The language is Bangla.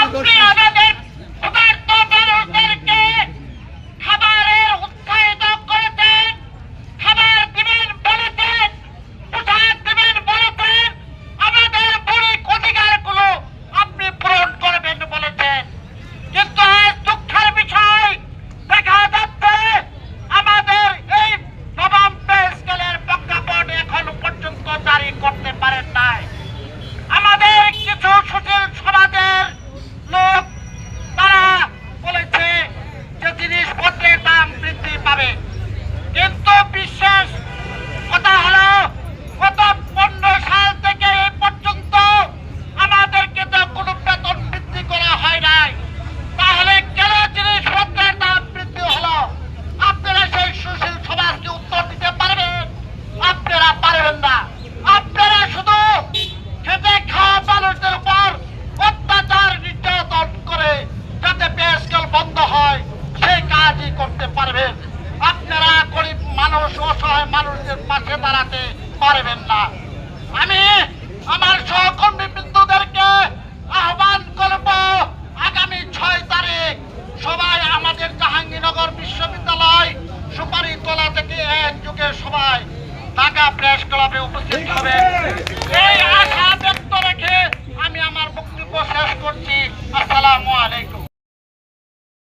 আপনি আমাদের ক্ষুধার্ত মানুষদেরকে খাবারের উৎসাহিত করেছেন, খাবার দিবেন বলেছেন, পোশাক দিবেন বলেছেন, আমাদের মৌলিক অধিকারগুলো আপনি পূরণ করবেন বলেছেন। কিন্তু আজ দুঃখের বিষয় দেখা যাচ্ছে আমাদের এই নবম পে স্কেলের প্রজ্ঞাপন এখন পর্যন্ত জারি করতে পারেন নাই। আমাদের কিছু সুশীল সমাজের লোক তারা বলেছে যে জিনিসপত্রের দাম বৃদ্ধি পাবে, কিন্তু বিশেষ কথা হলো গত 15 সাল থেকে এই পর্যন্ত আমাদেরকে তো কোনো বেতন বৃদ্ধি করা হয় নাই। তাহলে কেন জিনিসপত্রের দাম বৃদ্ধি হলো? আপনারা সেই সুশীল সমাজকে উত্তর দিতে পারবেন? আপনারা পারবেন না। আপনারা শুধু খেতে খাওয়া মানুষদের উপর অত্যাচার নির্যাতন করে যাতে পে স্কেল বন্ধ হয় সেই কাজই করতে পারবেন। আপনারা গরিব মানুষ, অসহায় মানুষদের পাশে দাঁড়াতে পারবেন না। আমি আমার সহকর্মী বিন্দুদেরকে আহ্বান করব, আগামী 6 তারিখ সবাই আমাদের জাহাঙ্গীরনগর বিশ্ববিদ্যালয় সুপারিতলা থেকে একযোগে সবাই ঢাকা প্রেস ক্লাবে উপস্থিত হবে। এই আশা ব্যক্ত রেখে আমি আমার বক্তব্য শেষ করছি। আসসালামু আলাইকুম।